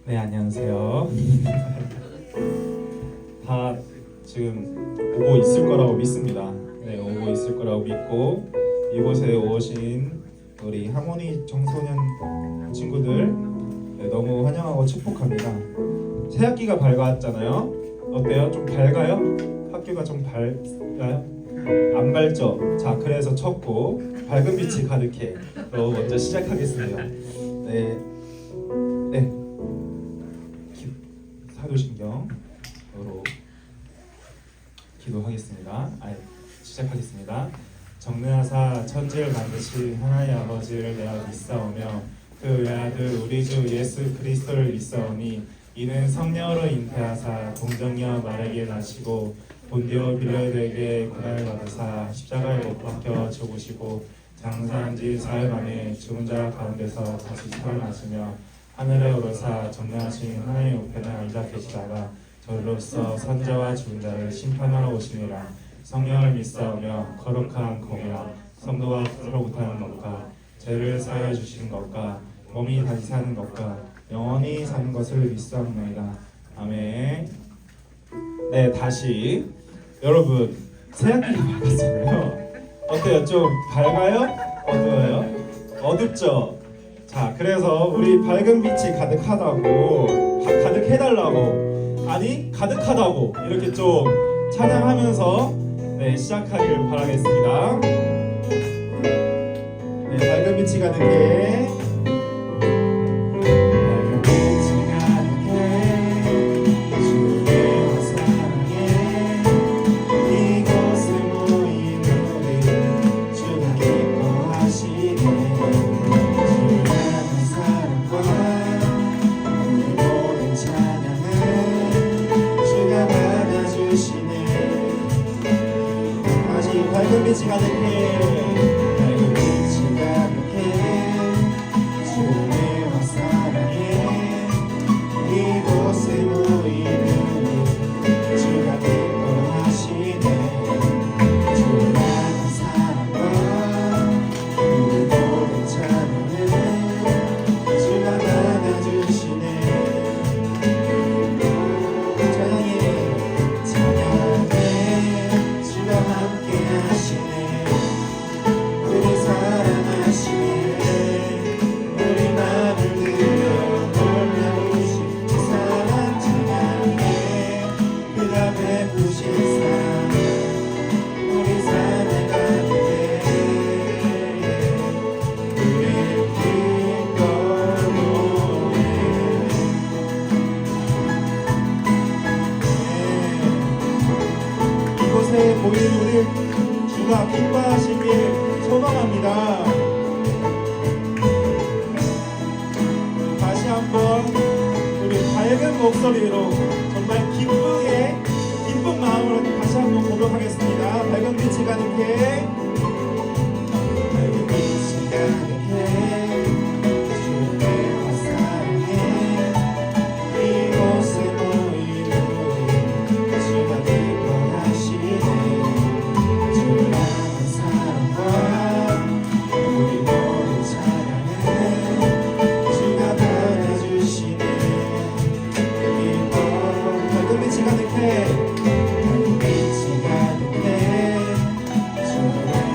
네, 안녕하세요. 다 지금 오고 있을 거라고 믿습니다. 네, 오고 있을 거라고 믿고 이곳에 오신 우리 하모니 청소년 친구들 네, 너무 환영하고 축복합니다. 새 학기가 밝았잖아요. 어때요? 좀 밝아요? 학교가 좀 밝아요? 안 밝죠? 자, 그래서 첫 곡 밝은 빛이 가득해로 먼저 시작하겠습니다. 네, 네. 사도신경으로 기도하겠습니다. 시작하겠습니다. 정례하사 천지를 만드신 하나님 아버지를 내가 믿사오며 그 외아들 우리 주 예수 그리스도를 믿사오니 이는 성령으로 잉태하사 동정녀 마리아에게 나시고 본디오 빌라도에게 고난을 받으사 십자가에 못 박혀 죽으시고 장사한 지 사흘 만에 죽은 자 가운데서 다시 살아나시며 하늘에 오르사 전능하신 하나님의 우편에 앉아 계시다가 저로서 선자와 죽은 자를 심판하러 오시니라. 성령을 믿사오며 거룩한 공이라 성도가 서로부터하는 것과 죄를 사하여 주시는 것과 몸이 다시 사는 것과 영원히 사는 것을 믿사옵나이다. 아멘. 네, 다시 여러분 새학기가 밝았잖아요. 어때요? 좀 밝아요? 어두워요? 어둡죠? 자, 그래서 우리 밝은 빛이 가득하다고 가득해달라고 아니 가득하다고 이렇게 좀 찬양하면서 네, 시작하길 바라겠습니다. 네, 밝은 빛이 가득해. 밝은 빛이 가득해 주의 사랑에 이곳에 모인 우리 주가 기뻐하시네. 밝은 빛이 가득해. 밝은 빛이 가득해 주의 사랑에 이곳에 모이는 주가 기뻐하시네. 주의 사랑과 우리 모든 찬양을 주가 받아주시네. 찬양해 주가 함께 하시네. 우리 사랑하시네. 우리 맘을 들여 놀라우신 사랑 찬양해. 그가 베푸신 사랑 우리 삶에 가득해. 우리 기뻐 노래. 이곳에 모인 우리 주가 기뻐하시길 소망합니다. 다시 한번 우리 밝은 목소리로 정말 기쁜 마음으로 다시 한번 고백하겠습니다. 밝은 빛이 가득해. 밝은 빛이 가득해 주의 사랑에 이곳에 모인 우리 주가 기뻐하시네. 주의 사랑과 우리 모든 찬양을 주가 받아주시네. 밝은 빛이 가득해. 밝은 빛이 가득해 주의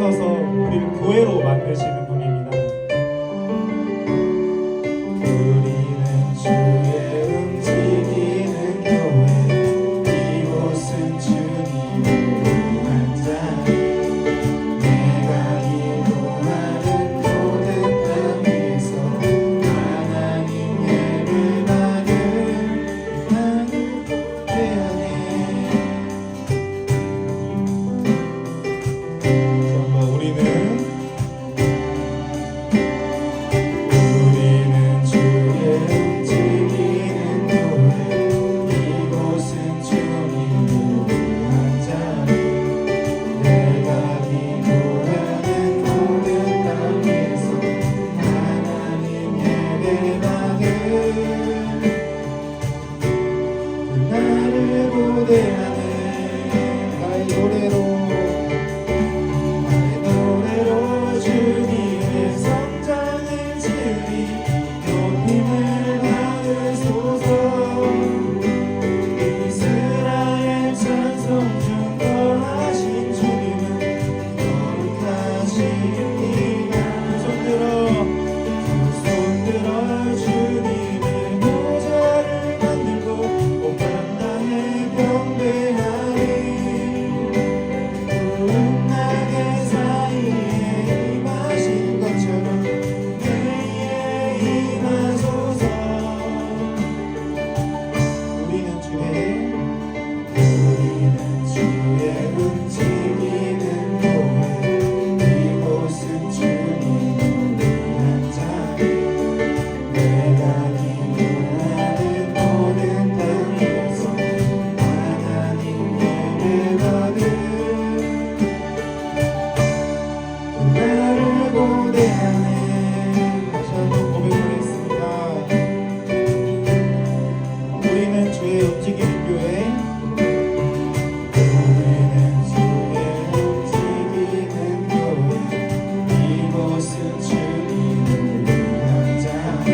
오셔서 우리를 교회로 만드시는 분입니다. 우리는 주의 움직이는 교회, 이곳은 주님을 위한 자리. 내가 기도하는 모든 땅 위에서 하나님 예배받을 나는 고대하네. 우리는 주의 움직이는 교회, 이곳은 주님을 위한 자리. 내가 기도하는 모든 땅 위에서 하나님 예배받을 나를 고대하네. 나의 노래로 주님의 성장을 지으리 높임을 받으소서. 이스라엘 찬송 중 거하신 주님은 거룩하십니다. 두 손 들어 주님의 보좌를 만들고 온 만당에 경배하리. 푸른 낙의 사이에 임하신 것처럼 내에 임하소서. 우리는 주의 움직이는 교회, 이곳은 주님을 위한 자리. 내가 기도하는 모든 땅 위에서 하나님 예배받을 나를 고대하네. 다시 한번 고백하겠습니다. 우리는 주의 움직이는 교회, 우리는 주의 움직이는 교회, 이곳은 주님을 위한 자리.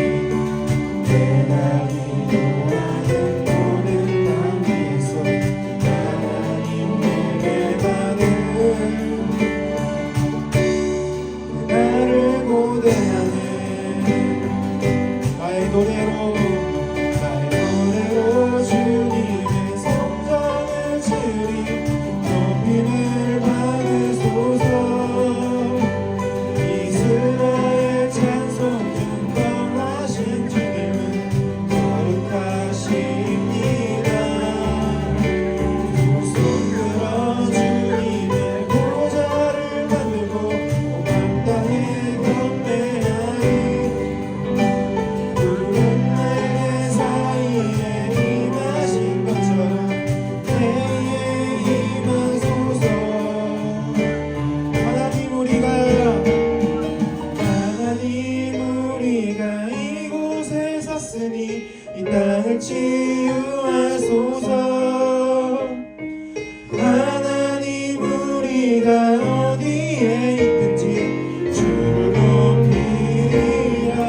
내가 기도하는 모든 땅 위에서 하나님 예배받을 나를 고대하네. 나의 노래로 주님의 성장을 지으리 높임을 받으소서. 이스라엘 찬송 중 거하신 주님은 거룩하십니다. 두 손 들어 주님의 보좌를 만들고 온 만당에 경배하리. 푸른 날개 사이에 임하신 것처럼 내에 임하소서. 하나님 우리가 이곳에 섰으니 이 땅을 치유하소서. 하나님 우리가 어디에 있든지 주를 높이리라.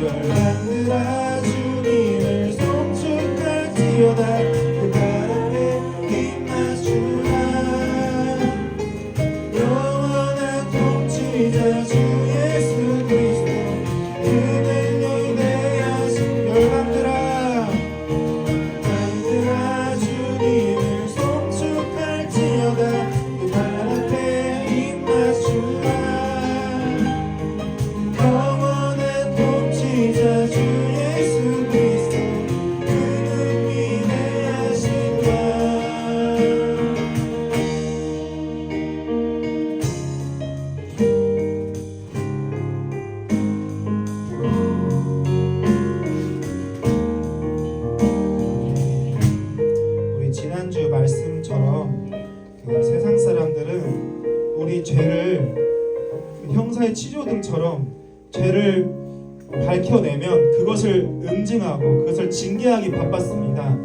열방들아 주님을 송축할지어다. 그 발 앞에 임하주라. 영원한 통치자 주 예수 그리스도, 그는 위대하신 열방들아 주님을 송축할지어다. 그 발 앞에 임하주라. 영원한 통치자 주 예수 그리스도, 그는 위대하신 자. 우리 지난주 말씀처럼 그 세상 사람들은 우리 죄를 형사의 치조등처럼 죄를 밝혀내면 그것을 응징하고 그것을 징계하기 바빴습니다.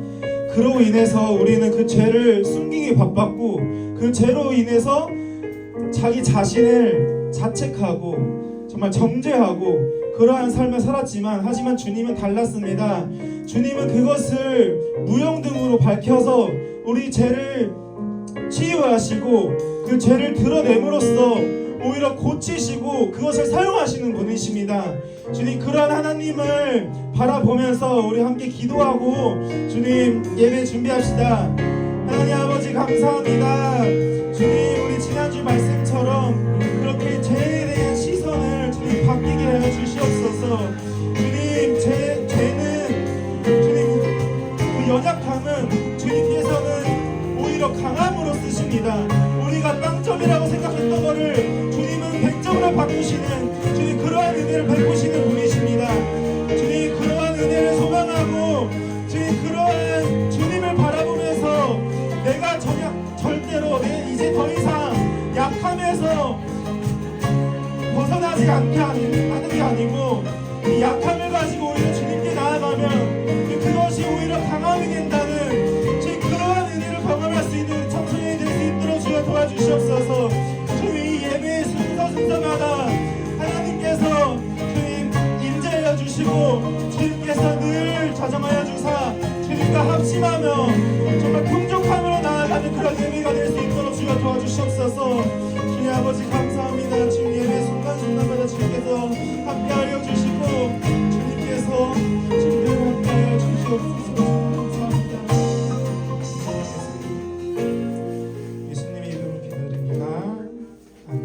그로 인해서 우리는 그 죄를 숨기기 바빴고 그 죄로 인해서 자기 자신을 자책하고 정말 정죄하고 그러한 삶을 살았지만, 하지만 주님은 달랐습니다. 주님은 그것을 무용등으로 밝혀서 우리 죄를 치유하시고 그 죄를 드러냄으로써 오히려 고치시고 그것을 사용하시는 분이십니다. 주님, 그런 하나님을 바라보면서 우리 함께 기도하고 주님 예배 준비합시다. 하나님 아버지 감사합니다. 주님, 우리 지난주 말씀처럼 그렇게 죄에 대한 시선을 주님 바뀌게 하여 주시옵소서. 주님, 죄는 주님 그 연약함은 주님께서는 오히려 강함으로 쓰십니다. 우리가 빵점이라고 생각했던 것을 주님은 100점으로 바꾸시는 주님, 그러한 은혜를 베푸시는 분이십니다. 주님, 그러한 은혜를 소망하고 주님, 그러한 주님을 바라보면서 내가 절대로 이제 더 이상 약함에서 벗어나지 않게 하는 게 아니고 이 약함을 가지고 오히려 주님께 나아가면 그것이 오히려 강함이 된다는 주님, 그러한 은혜를 경험할 수 있는 청소년이 될 수 있도록 주여 도와주시옵소서. 주님, 이 예배의 순서마다 하나님께서 주님 임재하여 주시고 주님께서 늘 자정하여 주사 주님과 합심하며 정말 풍족함으로 나아가는 그런 예배가 될 수 있도록 주여 도와주시옵소서. 주님 아버지 감사합니다. 주님 예배 순간순간마다 주님께서 함께하여 주시고 주님께서 주님을 함께하여 주시옵소서. 감사합니다. 예수님의 이름으로 기도드립니다. 아멘.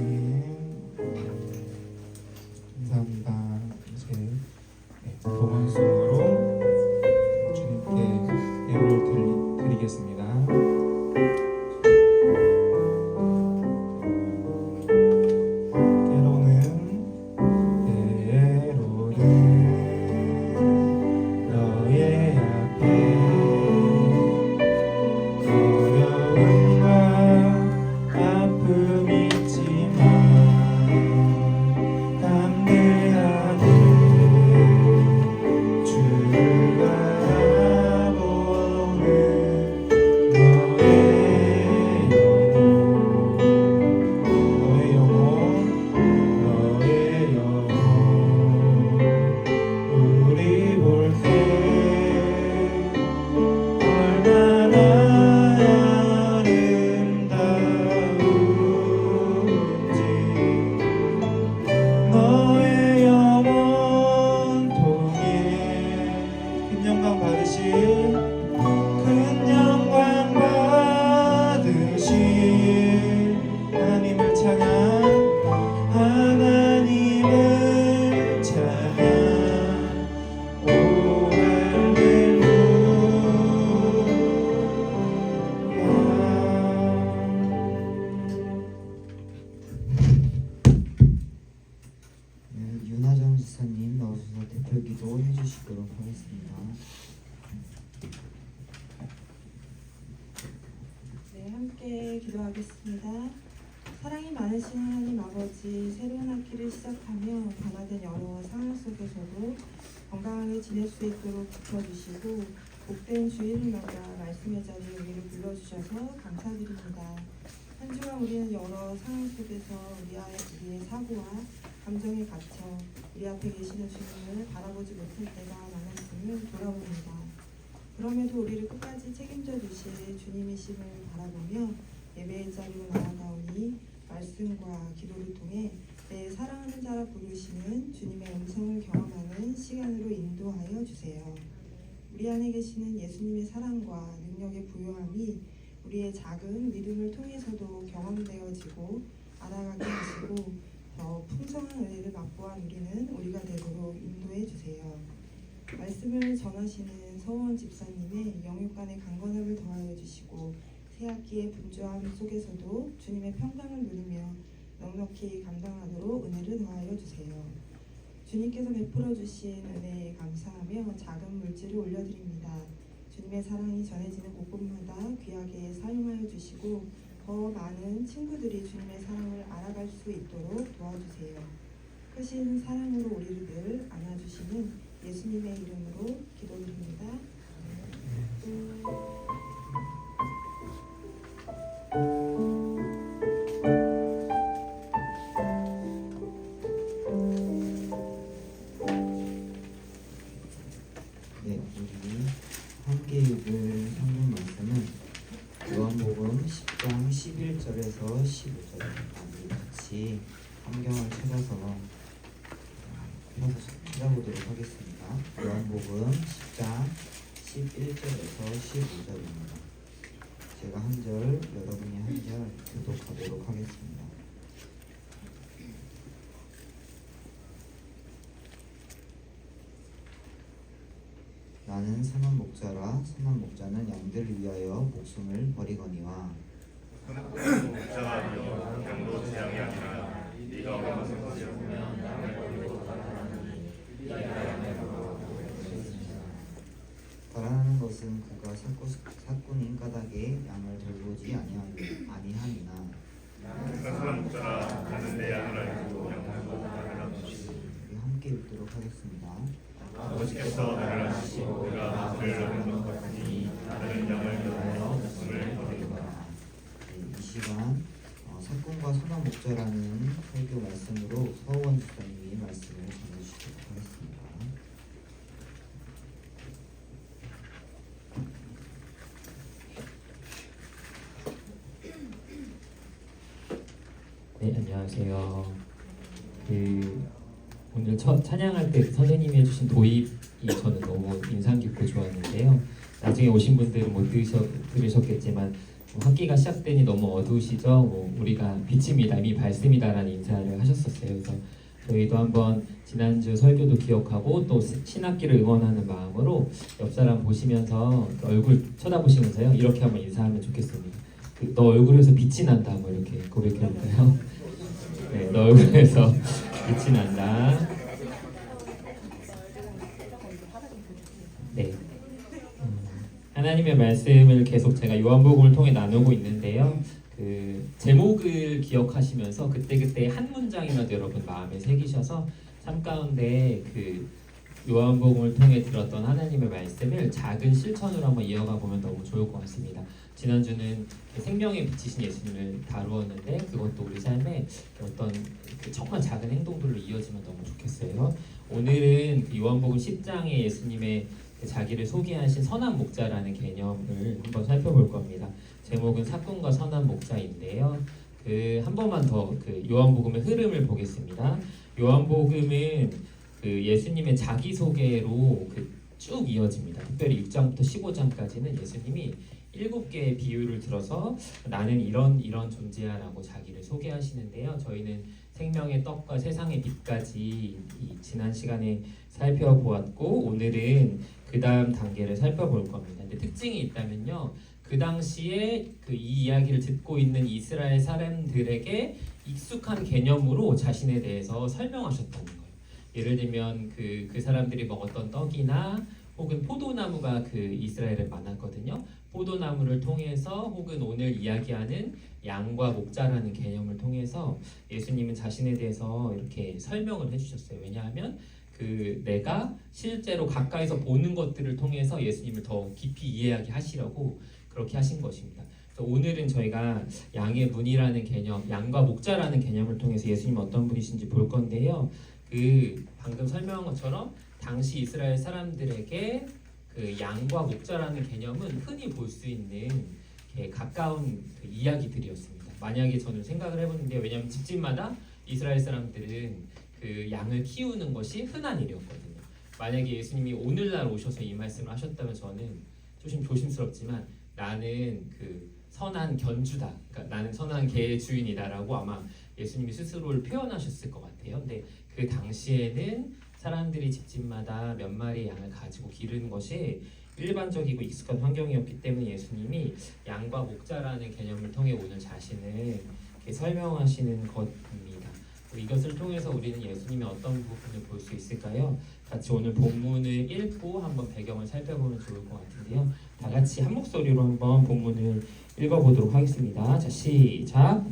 감사합니다. 이제 동원송으로 주님께 예물을 드리겠습니다. 대표기도 해주시도록 하겠습니다. 네, 함께 기도하겠습니다. 사랑이 많으신 하나님 아버지, 새로운 학기를 시작하며 변화된 여러 상황 속에서도 건강하게 지낼 수 있도록 지켜주시고 복된 주일마다 말씀의 자리에 우리를 불러주셔서 감사드립니다. 한 주간 우리는 여러 상황 속에서 우리의 사고와 감정에 갇혀 우리 앞에 계시는 주님을 바라보지 못할 때가 많았음을 돌아봅니다. 그럼에도 우리를 끝까지 책임져 주실 주님이심을 바라보며 예배의 자리로 나아가오니 말씀과 기도를 통해 내 사랑하는 자라 부르시는 주님의 음성을 경험하는 시간으로 인도하여 주세요. 우리 안에 계시는 예수님의 사랑과 능력의 부요함이 우리의 작은 믿음을 통해서도 경험되어지고 알아가게 하시고 더 풍성한 은혜를 맛보아 누리는 우리가 되도록 인도해 주세요. 말씀을 전하시는 서원 집사님의 영육간의 강건함을 더하여 주시고 새학기의 분주함 속에서도 주님의 평강을 누리며 넉넉히 감당하도록 은혜를 더하여 주세요. 주님께서 베풀어 주신 은혜에 감사하며 작은 물질을 올려드립니다. 주님의 사랑이 전해지는 곳곳마다 귀하게 사용하여 주시고 더 많은 친구들이 주님의 사랑을 알아갈 수 있도록 도와주세요. 크신 사랑으로 우리를 늘 안아주시는 예수님의 이름으로 기도드립니다. 네, 우리 함께 읽을 성경 말씀은 요한복음 10장 11절에서 15절입니다. 우리 같이 성경을 찾아서 찾아보도록 하겠습니다. 요한복음 10장 11절에서 15절입니다. 제가 한 절, 여러분이 한 절 교독하도록 하겠습니다. 나는 선한 목자라. 선한 목자는 양들을 위하여 목숨을 버리거니와. 목자가 아니요 양도 제 양이 아니라 네가 어떤 것을 보면 양을 버리고 달아나니 네가 양을 버리고 달아나는 것은 그가 사꾼인 까닭에 양을 돌보지 아니하니나. 내가 선한 목자라. 나는 내 양을 알고 양도 나를 아시고 우리 함께 읽도록 하겠습니다. 아버지께서 나를 아시고 내가 그를 아는 것 같으니 나는 양을 위하여 목숨을 버리리라. 이 시간 사꾼과 선한 목자라는 설교 말씀으로 서원 집사님이 말씀을 전해주시도록 하겠습니다. 네, 안녕하세요. 오늘 첫 찬양할 때 선생님이 해주신 도입이 저는 너무 인상 깊고 좋았는데요. 나중에 오신 분들은 못 들으셨겠지만 학기가 시작되니 너무 어두우시죠? 우리가 빛입니다, 이미 밝습니다라는 인사를 하셨었어요. 그래서 저희도 한번 지난주 설교도 기억하고 또 신학기를 응원하는 마음으로 옆 사람 보시면서 얼굴 쳐다보시면서요, 이렇게 한번 인사하면 좋겠습니다. 너 얼굴에서 빛이 난다, 뭐 이렇게 고백해볼까요? 네, 너 얼굴에서 빛이 난다. 네. 하나님의 말씀을 계속 제가 요한복음을 통해 나누고 있는데요. 그 제목을 기억하시면서 그때그때 한 문장이라도 여러분 마음에 새기셔서 삶 가운데 그 요한복음을 통해 들었던 하나님의 말씀을 작은 실천으로 한번 이어가 보면 너무 좋을 것 같습니다. 지난주는 생명에 비치신 예수님을 다루었는데 그것도 우리 삶에 어떤 정말 작은 행동들로 이어지면 너무 좋겠어요. 오늘은 그 요한복음 10장에 예수님의 자기를 소개하신 선한 목자라는 개념을 한번 살펴볼 겁니다. 제목은 사꾼과 선한 목자인데요. 한 번만 더 그 요한복음의 흐름을 보겠습니다. 요한복음은 그 예수님의 자기소개로 쭉 이어집니다. 특별히 6장부터 15장까지는 예수님이 7개의 비유를 들어서 나는 이런 존재야라고 자기를 소개하시는데요. 저희는 생명의 떡과 세상의 빛까지 지난 시간에 살펴보았고 오늘은 그 다음 단계를 살펴볼 겁니다. 근데 특징이 있다면요. 그 당시에 이 이야기를 듣고 있는 이스라엘 사람들에게 익숙한 개념으로 자신에 대해서 설명하셨다는 거예요. 예를 들면 그 사람들이 먹었던 떡이나 혹은 포도나무가 이스라엘에 많았거든요. 포도나무를 통해서 혹은 오늘 이야기하는 양과 목자라는 개념을 통해서 예수님은 자신에 대해서 이렇게 설명을 해주셨어요. 왜냐하면 내가 실제로 가까이서 보는 것들을 통해서 예수님을 더 깊이 이해하게 하시려고 그렇게 하신 것입니다. 그래서 오늘은 저희가 양의 문이라는 개념, 양과 목자라는 개념을 통해서 예수님 어떤 분이신지 볼 건데요. 방금 설명한 것처럼 당시 이스라엘 사람들에게 양과 목자라는 개념은 흔히 볼 수 있는 가까운 이야기들이었습니다. 만약에 저는 생각을 해보는데, 왜냐하면 집집마다 이스라엘 사람들은 양을 키우는 것이 흔한 일이었거든요. 만약에 예수님이 오늘날 오셔서 이 말씀을 하셨다면 저는 조심스럽지만 나는 선한 견주다, 그러니까 나는 선한 개의 주인이다라고 아마 예수님이 스스로를 표현하셨을 것 같아요. 근데 그 당시에는 사람들이 집집마다 몇 마리의 양을 가지고 기르는 것이 일반적이고 익숙한 환경이었기 때문에 예수님이 양과 목자라는 개념을 통해 오늘 자신을 이렇게 설명하시는 것입니다. 이것을 통해서 우리는 예수님의 어떤 부분을 볼 수 있을까요? 같이 오늘 본문을 읽고 한번 배경을 살펴보면 좋을 것 같은데요. 다 같이 한 목소리로 한번 본문을 읽어보도록 하겠습니다. 자, 시작!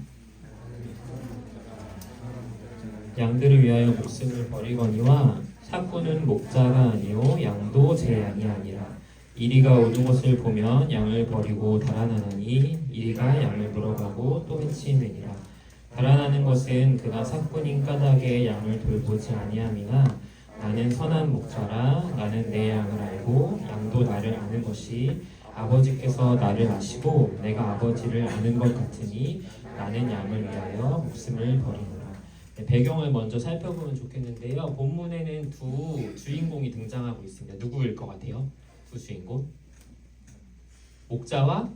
양들을 위하여 목숨을 버리거니와 사꾼은 목자가 아니요 양도 제 양이 아니라 이리가 오는 것을 보면 양을 버리고 달아나나니 이리가 양을 물어가고 또 해치느니라. 달아나는 것은 그가 사꾼인 까닭에 양을 돌보지 아니함이나 나는 선한 목자라. 나는 내 양을 알고 양도 나를 아는 것이 아버지께서 나를 아시고 내가 아버지를 아는 것 같으니 나는 양을 위하여 목숨을 버리노라. 네, 배경을 먼저 살펴보면 좋겠는데요. 본문에는 두 주인공이 등장하고 있습니다. 누구일 것 같아요? 두 주인공? 목자와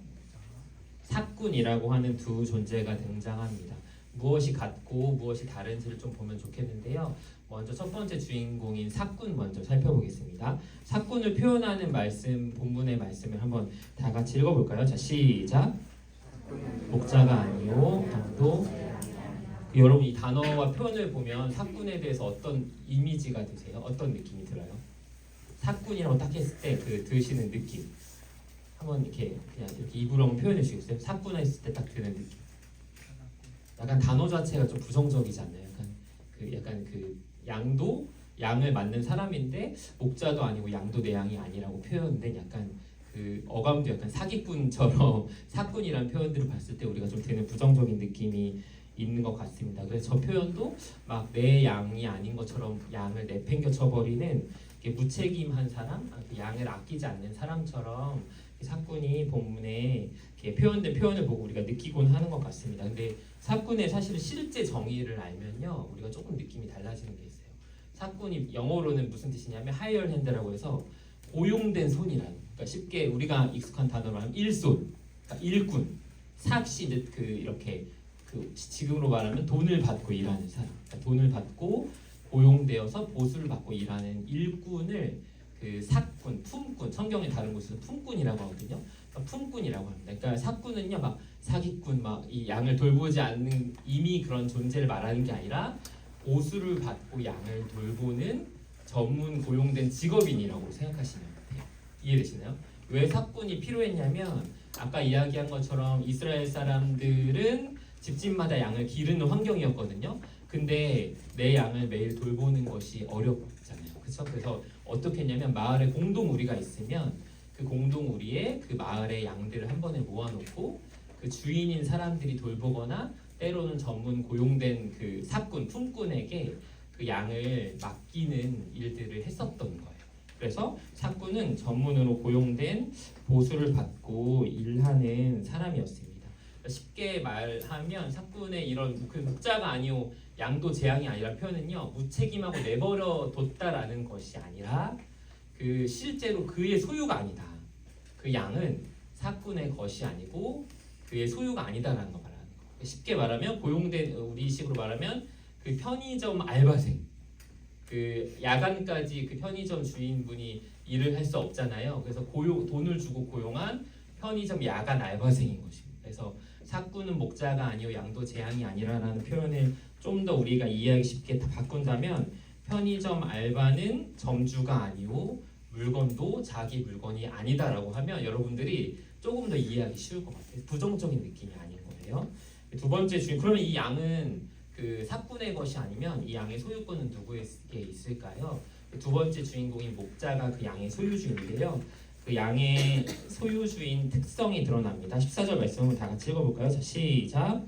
사꾼이라고 하는 두 존재가 등장합니다. 무엇이 같고 무엇이 다른지를 좀 보면 좋겠는데요. 먼저 첫 번째 주인공인 사꾼 먼저 살펴보겠습니다. 사꾼을 표현하는 말씀, 본문의 말씀을 한번 다 같이 읽어볼까요? 자, 시작. 목자가 아니요 양도. 여러분 이 단어와 표현을 보면 사꾼에 대해서 어떤 이미지가 드세요? 어떤 느낌이 들어요? 사꾼이라고 딱 했을 때 그 드시는 느낌. 한번 이렇게 그냥 이렇게 입으로 한번 표현해 주시겠어요? 사꾼 했을 때 딱 드는 느낌. 약간 단어 자체가 좀 부정적이지 않나요? 약간 그 양도 양을 맡는 사람인데 목자도 아니고 양도 내 양이 아니라고 표현된 약간 그 어감도 약간 사기꾼처럼 사꾼이라는 표현들을 봤을 때 우리가 좀 드는 부정적인 느낌이 있는 것 같습니다. 그래서 저 표현도 막 내 양이 아닌 것처럼 양을 내팽겨 쳐버리는 무책임한 사람, 양을 아끼지 않는 사람처럼 사꾼이 본문에 이렇게 표현된 표현을 보고 우리가 느끼곤 하는 것 같습니다. 근데 사꾼의 사실 실제 정의를 알면요, 우리가 조금 느낌이 달라지는 게 있어요. 사꾼이 영어로는 무슨 뜻이냐면 hired hand라고 해서 고용된 손이라는. 그러니까 쉽게 우리가 익숙한 단어로 하면 일손, 그러니까 일꾼, 삭시 이제 그 이렇게 그 지금으로 말하면 돈을 받고 일하는 사람, 그러니까 돈을 받고 고용되어서 보수를 받고 일하는 일꾼을 그 사꾼, 품꾼, 성경의 다른 곳에서 품꾼이라고 하거든요. 그러니까 품꾼이라고 합니다. 그러니까 사꾼은요, 막 사기꾼, 막 이 양을 돌보지 않는 이미 그런 존재를 말하는 게 아니라 보수를 받고 양을 돌보는 전문 고용된 직업인이라고 생각하시면 돼요. 이해되시나요? 왜 사꾼이 필요했냐면 아까 이야기한 것처럼 이스라엘 사람들은 집집마다 양을 기르는 환경이었거든요. 근데 내 양을 매일 돌보는 것이 어렵잖아요. 그렇죠? 그래서 어떻게 했냐면 마을에 공동우리가 있으면 그 공동우리에 그 마을의 양들을 한 번에 모아놓고 그 주인인 사람들이 돌보거나 때로는 전문 고용된 그 사꾼, 품꾼에게 그 양을 맡기는 일들을 했었던 거예요. 그래서 사꾼은 전문으로 고용된 보수를 받고 일하는 사람이었습니다. 쉽게 말하면 사꾼의 이런 그 목자가 아니오 양도 재앙이 아니라 표현은요, 무책임하고 내버려 뒀다라는 것이 아니라 그 실제로 그의 소유가 아니다. 그 양은 사꾼의 것이 아니고 그의 소유가 아니다라는 거 말하는 거. 쉽게 말하면 고용된 우리식으로 말하면 그 편의점 알바생, 그 야간까지 그 편의점 주인분이 일을 할 수 없잖아요. 그래서 돈을 주고 고용한 편의점 야간 알바생인 것입니다. 그래서 사꾼은 목자가 아니요 양도 재앙이 아니라라는 표현을 좀 더 우리가 이해하기 쉽게 바꾼다면 편의점 알바는 점주가 아니오 물건도 자기 물건이 아니다라고 하면 여러분들이 조금 더 이해하기 쉬울 것 같아요. 부정적인 느낌이 아닌 거예요. 두 번째 주인, 그러면 이 양은 그 사꾼의 것이 아니면 이 양의 소유권은 누구에게 있을까요? 두 번째 주인공인 목자가 그 양의 소유주인인데요. 그 양의 소유주인 특성이 드러납니다. 14절 말씀을 다 같이 읽어볼까요? 자, 시작.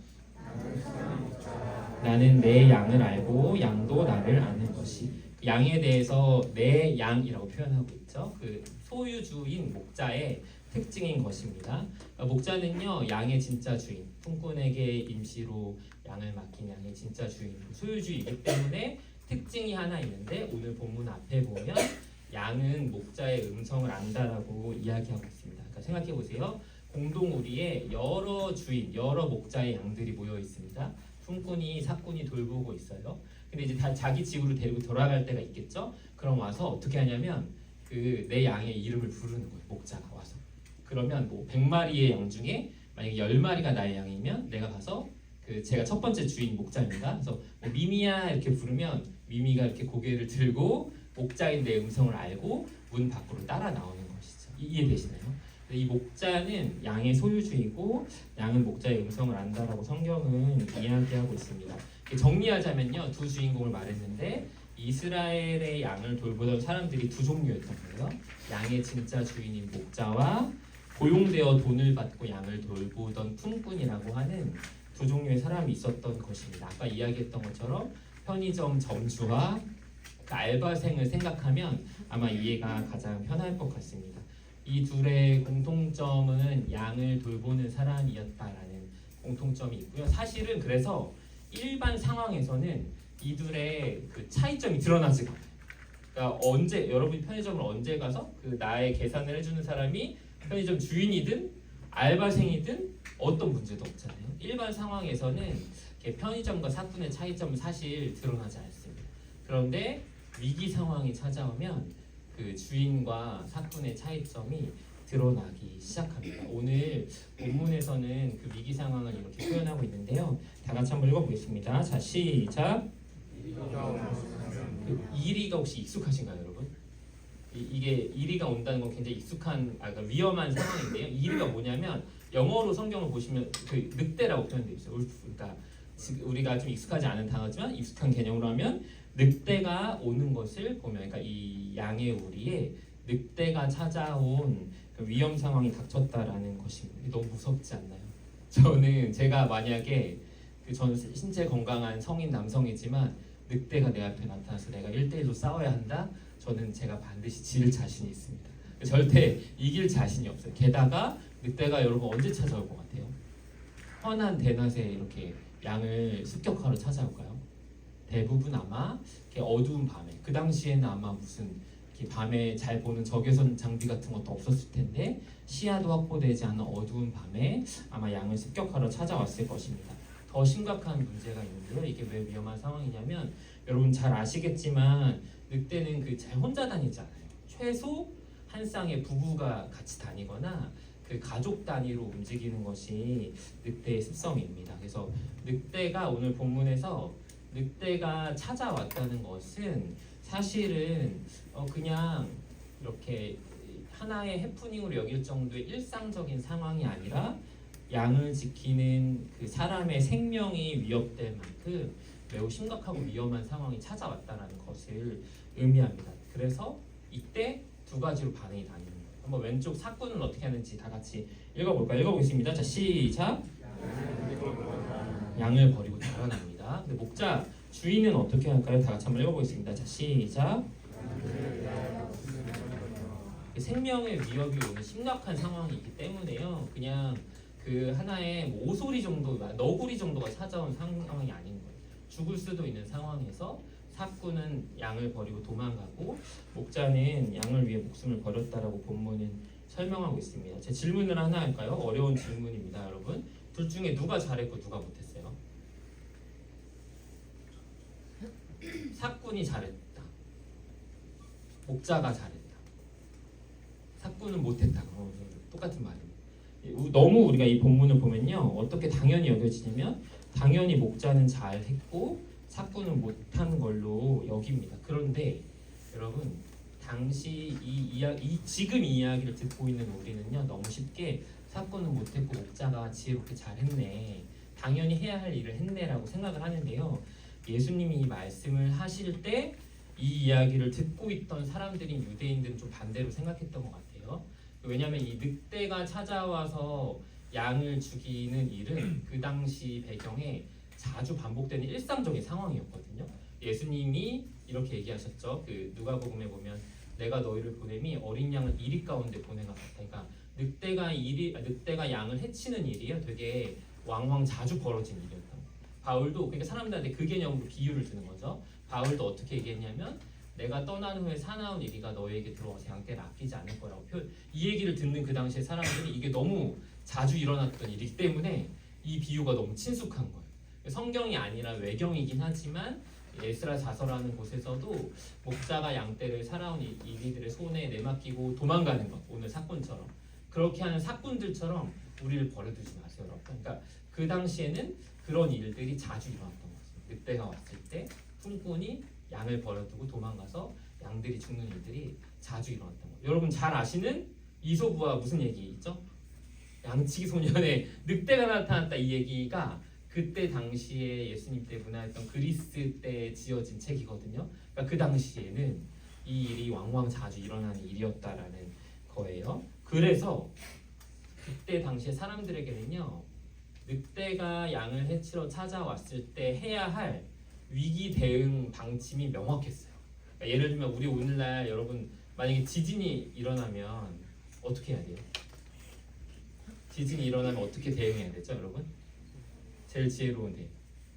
나는 내 양을 알고 양도 나를 아는 것이. 그 양에 대해서 내 양이라고 표현하고 있죠. 그 소유주인 목자의 특징인 것입니다. 목자는요, 양의 진짜 주인, 품꾼에게 임시로 양을 맡긴 양의 진짜 주인, 소유주이기 때문에 특징이 하나 있는데 오늘 본문 앞에 보면 양은 목자의 음성을 안다라고 이야기하고 있습니다. 그러니까 생각해 보세요. 공동우리에 여러 주인, 여러 목자의 양들이 모여 있습니다. 품꾼이 사꾼이 돌보고 있어요. 근데 이제 다 자기 집으로 데리고 돌아갈 때가 있겠죠. 그럼 와서 어떻게 하냐면 그 내 양의 이름을 부르는 거예요. 목자가 와서. 그러면 뭐 100마리의 양 중에 만약에 10마리가 나의 양이면 내가 가서 그 제가 첫 번째 주인 목자입니다. 그래서 뭐 미미야 이렇게 부르면 미미가 이렇게 고개를 들고 목자인 내 음성을 알고 문 밖으로 따라 나오는 것이죠. 이해되시나요? 이 목자는 양의 소유주이고 양은 목자의 음성을 안다라고 성경은 이야기하고 있습니다. 정리하자면요, 두 주인공을 말했는데 이스라엘의 양을 돌보던 사람들이 두 종류였던 거예요. 양의 진짜 주인인 목자와 고용되어 돈을 받고 양을 돌보던 품꾼이라고 하는 두 종류의 사람이 있었던 것입니다. 아까 이야기했던 것처럼 편의점 점주와 그 알바생을 생각하면 아마 이해가 가장 편할 것 같습니다. 이 둘의 공통점은 양을 돌보는 사람이었다라는 공통점이 있고요. 사실은 그래서 일반 상황에서는 이 둘의 그 차이점이 드러나지가 않아요. 그러니까 언제 여러분이 편의점을 언제 가서 그 나의 계산을 해주는 사람이 편의점 주인이든 알바생이든 어떤 문제도 없잖아요. 일반 상황에서는 이렇게 편의점과 사건의 차이점은 사실 드러나지 않습니다. 그런데 위기 상황이 찾아오면 그 주인과 사건의 차이점이 드러나기 시작합니다. 오늘 본문에서는 그 위기 상황을 이렇게 표현하고 있는데요. 다 같이 한번 읽어보겠습니다. 자, 시작. 그 이리가 혹시 익숙하신가요, 여러분? 이게 이리가 온다는 건 굉장히 익숙한, 그러니까 위험한 상황인데요. 이리가 뭐냐면 영어로 성경을 보시면 그 늑대라고 표현되어 있어요. 울프. 그러니까 우리가 좀 익숙하지 않은 단어지만 익숙한 개념으로 하면 늑대가 오는 것을 보면, 그러니까 이 양의 우리에 늑대가 찾아온 그 위험 상황이 닥쳤다라는 것입니다. 이게 너무 무섭지 않나요? 저는 제가 만약에 저는 신체 건강한 성인 남성이지만 늑대가 내 앞에 나타나서 내가 1대1로 싸워야 한다? 저는 제가 반드시 질 자신이 있습니다. 절대 이길 자신이 없어요. 게다가 늑대가 여러분 언제 찾아올 것 같아요? 환한 대낮에 이렇게 양을 습격하러 찾아올까요? 대부분 아마 이렇게 어두운 밤에, 그 당시에는 아마 무슨 이렇게 밤에 잘 보는 적외선 장비 같은 것도 없었을 텐데 시야도 확보되지 않은 어두운 밤에 아마 양을 습격하러 찾아왔을 것입니다. 더 심각한 문제가 있는데요. 이게 왜 위험한 상황이냐면 여러분 잘 아시겠지만 늑대는 그 잘 혼자 다니지 않아요. 최소 한 쌍의 부부가 같이 다니거나 그 가족 단위로 움직이는 것이 늑대의 습성입니다. 그래서 늑대가 오늘 본문에서 늑대가 찾아왔다는 것은 사실은 그냥 이렇게 하나의 해프닝으로 여길 정도의 일상적인 상황이 아니라 양을 지키는 그 사람의 생명이 위협될 만큼 매우 심각하고 위험한 상황이 찾아왔다는 것을 의미합니다. 그래서 이때 두 가지로 반응이 나뉘는 거예요. 한번 왼쪽 사건은 어떻게 하는지 다 같이 읽어볼까요? 읽어보겠습니다. 자, 시작. 양을 버리고 달아납니다. 근데 목자 주인은 어떻게 할까요? 다 같이 한번 읽어보겠습니다. 자, 시작. 생명의 위협이 오는 심각한 상황이기 때문에요. 그냥 그 하나의 뭐 오소리 정도, 너구리 정도가 찾아온 상황이 아닌 거예요. 죽을 수도 있는 상황에서 사꾼은 양을 버리고 도망가고 목자는 양을 위해 목숨을 버렸다라고 본문은 설명하고 있습니다. 제 질문을 하나 할까요? 어려운 질문입니다, 여러분. 둘 중에 누가 잘했고 누가 못했어요? 사꾼이 잘했다. 목자가 잘했다. 사꾼은 못했다. 똑같은 말입니다. 너무 우리가 이 본문을 보면요, 어떻게 당연히 여겨지냐면 당연히 목자는 잘했고 사꾼은 못한 걸로 여깁니다. 그런데 여러분, 당시 지금 이 이야기를 듣고 있는 우리는요, 너무 쉽게 사꾼은 못했고 목자가 지혜롭게 잘했네, 당연히 해야 할 일을 했네라고 생각을 하는데요. 예수님이 이 말씀을 하실 때 이 이야기를 듣고 있던 사람들인 유대인들은 좀 반대로 생각했던 것 같아요. 왜냐하면 이 늑대가 찾아와서 양을 죽이는 일은 그 당시 배경에 자주 반복되는 일상적인 상황이었거든요. 예수님이 이렇게 얘기하셨죠. 그 누가복음에 보면 내가 너희를 보냄이 어린 양을 이리 가운데 보내가 같다. 그러니까 늑대가 양을 해치는 일이요, 되게 왕왕 자주 벌어진 일이었던 거예요. 바울도 그러니까 사람들한테 그 개념으로 비유를 드는 거죠. 바울도 어떻게 얘기했냐면 내가 떠난 후에 사나운 이리가 너에게 들어와서 양떼를 아끼지 않을 거라고 이 얘기를 듣는 그 당시에 사람들이 이게 너무 자주 일어났던 일이기 때문에 이 비유가 너무 친숙한 거예요. 성경이 아니라 외경이긴 하지만 에스라 자서라는 곳에서도 목자가 양떼를 살아온 이리들의 손에 내맡기고 도망가는 것, 오늘 사건처럼 그렇게 하는 사꾼들처럼 우리를 버려두지 마세요, 여러분. 그러니까 그 당시에는 그런 일들이 자주 일어났던 거죠. 늑대가 왔을 때 품꾼이 양을 버려두고 도망가서 양들이 죽는 일들이 자주 일어났던 거예요. 여러분 잘 아시는 이소부와 무슨 얘기 있죠? 양치기 소년에 늑대가 나타났다, 이 얘기가 그때 당시에 예수님 때 문화했던 그리스 때 지어진 책이거든요. 그러니까 그 당시에는 이 일이 왕왕 자주 일어나는 일이었다라는 거예요. 그래서 그때 당시에 사람들에게는요, 늑대가 양을 해치러 찾아왔을 때 해야 할 위기 대응 방침이 명확했어요. 그러니까 예를 들면 우리 오늘날 여러분 만약에 지진이 일어나면 어떻게 해야 돼요? 지진이 일어나면 어떻게 대응해야 되죠, 여러분? 제일 지혜로운 대응.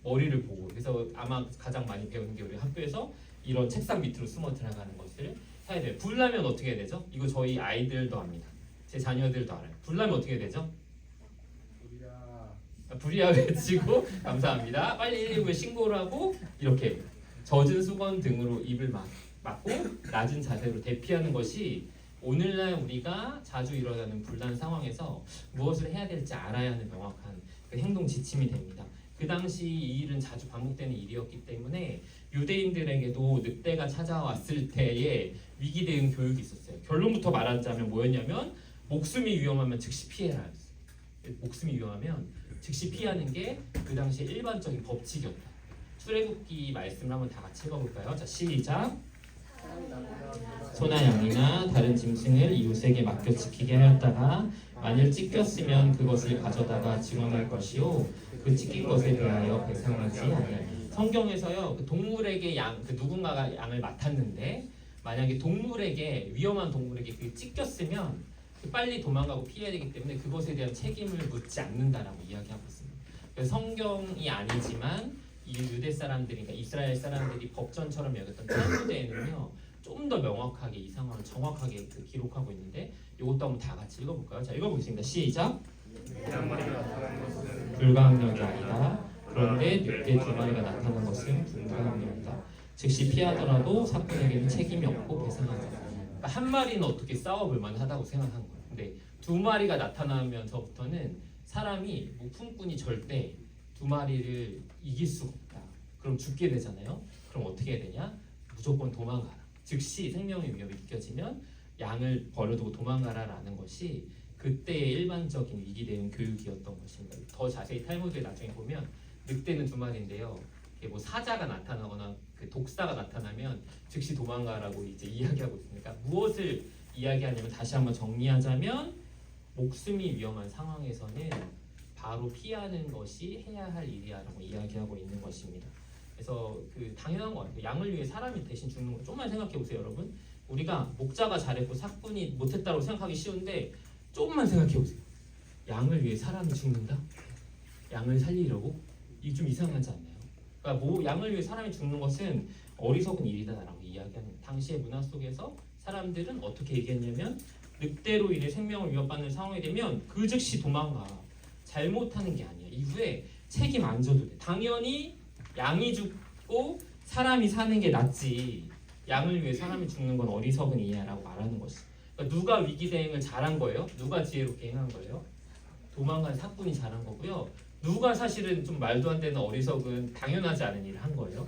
머리를 보고. 그래서 아마 가장 많이 배우는 게 우리 학교에서 이런 책상 밑으로 숨어 들어가는 것을 해야 돼요. 불 나면 어떻게 해야 되죠? 이거 저희 아이들도 압니다. 제 자녀들도 알아요. 불 나면 어떻게 해야 되죠? 불이야 외치고 감사합니다. 빨리 119에 신고를 하고 이렇게 젖은 수건 등으로 입을 막고 낮은 자세로 대피하는 것이 오늘날 우리가 자주 일어나는 불난 상황에서 무엇을 해야 될지 알아야 하는 명확한 그 행동 지침이 됩니다. 그 당시 이 일은 자주 반복되는 일이었기 때문에 유대인들에게도 늑대가 찾아왔을 때의 위기 대응 교육이 있었어요. 결론부터 말하자면 뭐였냐면 목숨이 위험하면 즉시 피해라. 목숨이 위험하면 즉시 피하는 게 그 당시의 일반적인 법칙이었다. 출애굽기 말씀을 한번 다 같이 읽어볼까요? 자, 시작. 소나 양이나 다른 짐승을 이웃에게 맡겨 지키게 하였다가 만일 찢겼으면 그것을 가져다가 증언할 것이요 그 찢긴 것에 대하여 배상하지 아니하니. 성경에서요 그 동물에게 그 누군가가 양을 맡았는데 만약에 동물에게 위험한 동물에게 그게 찢겼으면 빨리 도망가고 피해야 되기 때문에 그것에 대한 책임을 묻지 않는다라고 이야기하고 있습니다. 그래서 성경이 아니지만 이 유대 사람들이, 그러니까 이스라엘 사람들이 법전처럼 여겼던 탈무드에는요 좀 더 명확하게 이 상황을 정확하게 기록하고 있는데 이것도 한번 다 같이 읽어볼까요? 자, 읽어보겠습니다. 시작. 한 마리가 나타난 것은 불가항력이 아니다. 그런데 늑대 2마리가 나타난 것은 불가항력이다. 즉시 피하더라도 사건에게는 책임이 없고 배상하자. 그러니까 한 마리는 어떻게 싸워볼 만하다고 생각한 거예요. 근데 2마리가 나타나면서부터는 사람이 품꾼이 절대 2마리를 이길 수가 없다. 그럼 죽게 되잖아요. 그럼 어떻게 해야 되냐? 무조건 도망가라. 즉시 생명의 위협이 느껴지면 양을 버려두고 도망가라라는 것이 그때의 일반적인 위기 대응 교육이었던 것입니다. 더 자세히 탈무드에 나중에 보면 늑대는 2마리인데요. 이게 뭐 사자가 나타나거나 그 독사가 나타나면 즉시 도망가라고 이제 이야기하고 있으니까 무엇을 이야기하냐면 다시 한번 정리하자면 목숨이 위험한 상황에서는 바로 피하는 것이 해야 할 일이야라고 이야기하고 있는 것입니다. 그래서 그 당연한 것 같아요. 양을 위해 사람이 대신 죽는 거 좀만 생각해 보세요, 여러분. 우리가 목자가 잘했고 사꾼이 못했다고 생각하기 쉬운데 조금만 생각해 보세요. 양을 위해 사람이 죽는다? 양을 살리려고? 이게 좀 이상하지 않나요? 그러니까 뭐 양을 위해 사람이 죽는 것은 어리석은 일이다라고 이야기하는 당시의 문화 속에서 사람들은 어떻게 얘기했냐면 늑대로 인해 생명을 위협받는 상황이 되면 그 즉시 도망가. 잘못하는 게 아니야. 이후에 책임 안 져도 돼. 당연히 양이 죽고 사람이 사는 게 낫지. 양을 위해 사람이 죽는 건 어리석은 일이야라고 말하는 것이. 그러니까 누가 위기 대응을 잘한 거예요? 누가 지혜롭게 행한 거예요? 도망간 사꾼이 잘한 거고요. 누가 사실은 좀 말도 안 되는 어리석은 당연하지 않은 일을 한 거예요?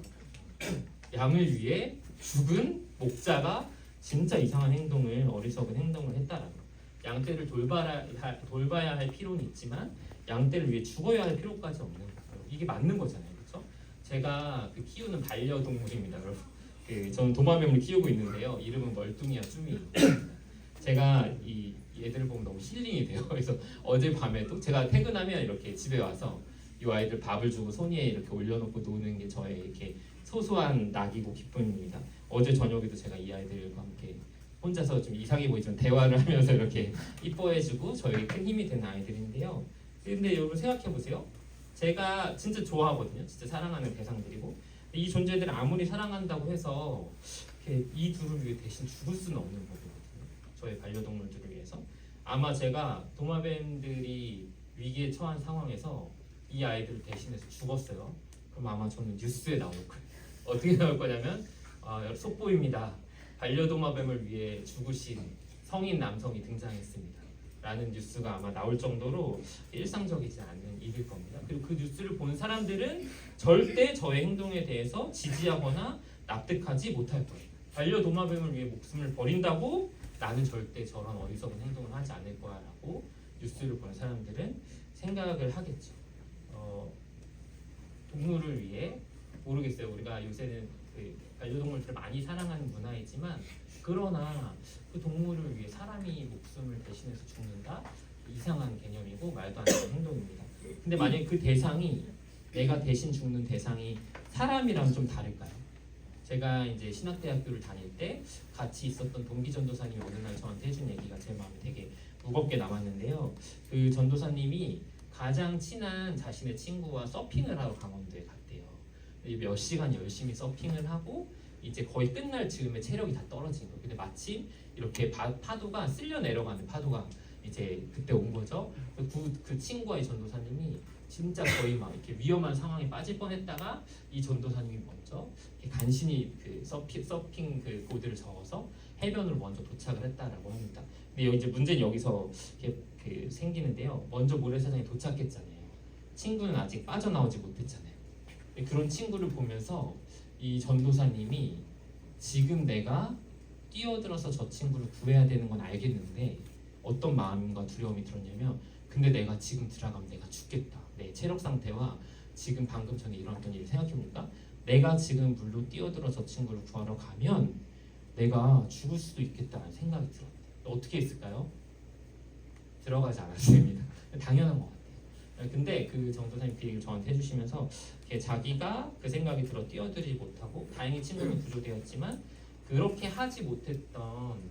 양을 위해 죽은 목자가 진짜 이상한 행동을 어리석은 행동을 했다라고. 양떼를 돌봐야 할 필요는 있지만 양떼를 위해 죽어야 할 필요까지 없는 거예요. 이게 맞는 거잖아요, 그렇죠? 제가 그 키우는 반려동물입니다, 여러분. 저는 도마뱀을 키우고 있는데요. 이름은 멀뚱이와 쭈미입니다. 제가 이 얘들을 보면 너무 힐링이 돼요. 그래서 어젯밤에도 제가 퇴근하면 이렇게 집에 와서 이 아이들 밥을 주고 손 위에 이렇게 올려놓고 노는 게 저의 이렇게 소소한 낙이고 기쁨입니다. 어제 저녁에도 제가 이 아이들과 함께 혼자서 좀 이상해 보이지만 대화를 하면서 이렇게 이뻐해주고 저에게 큰 힘이 되는 아이들인데요. 근데 여러분 생각해 보세요. 제가 진짜 좋아하거든요. 진짜 사랑하는 대상들이고 이 존재들을 아무리 사랑한다고 해서 이렇게 이 둘을 위해 대신 죽을 수는 없는 거거든요. 저의 반려동물들을 위해서. 아마 제가 도마뱀들이 위기에 처한 상황에서 이 아이들을 대신해서 죽었어요. 그럼 아마 저는 뉴스에 나올 거예요. 어떻게 나올 거냐면 속보입니다. 반려도마뱀을 위해 죽으신 성인 남성이 등장했습니다. 라는 뉴스가 아마 나올 정도로 일상적이지 않은 일일 겁니다. 그리고 그 뉴스를 본 사람들은 절대 저의 행동에 대해서 지지하거나 납득하지 못할 거예요. 반려도마뱀을 위해 목숨을 버린다고 나는 절대 저런 어리석은 행동을 하지 않을 거야 라고 뉴스를 본 사람들은 생각을 하겠죠. 동물을 위해 모르겠어요. 우리가 요새는 그 반려동물들을 많이 사랑하는 문화이지만 그러나 그 동물을 위해 사람이 목숨을 대신해서 죽는다? 이상한 개념이고 말도 안 되는 행동입니다. 근데 만약에 그 대상이 내가 대신 죽는 대상이 사람이랑 좀 다를까요? 제가 이제 신학대학교를 다닐 때 같이 있었던 동기 전도사님이 어느 날 저한테 해준 얘기가 제 마음에 되게 무겁게 남았는데요. 그 전도사님이 가장 친한 자신의 친구와 서핑을 하러 강원도에 갔대요. 몇 시간 열심히 서핑을 하고 이제 거의 끝날 즈음에 체력이 다 떨어진 거예요. 근데 마침 이렇게 파도가 쓸려 내려가는 파도가 이제 그때 온 거죠. 그 친구와 이 전도사님이 진짜 거의 막 이렇게 위험한 상황에 빠질 뻔했다가 이 전도사님이 먼저 이렇게 간신히 그 서핑 그 보드를 저어서 해변으로 먼저 도착을 했다라고 합니다. 근데 여기 이제 문제는 여기서 이렇게 그 생기는데요. 먼저 모래사장에 도착했잖아요. 친구는 아직 빠져나오지 못했잖아요. 그런 친구를 보면서 이 전도사님이 지금 내가 뛰어들어서 저 친구를 구해야 되는 건 알겠는데 어떤 마음과 두려움이 들었냐면 근데 내가 지금 들어가면 내가 죽겠다. 내 체력 상태와 지금 방금 전에 일어났던 일을 생각해보니까 내가 지금 물로 뛰어들어 저 친구를 구하러 가면 내가 죽을 수도 있겠다는 생각이 들었대요. 어떻게 했을까요? 들어가지 않았습니다. 당연한 것 같아요. 근데 그 전도사님 그 얘기를 저한테 해주시면서 자기가 그 생각이 들어 뛰어들지 못하고 다행히 친구는 구조되었지만 그렇게 하지 못했던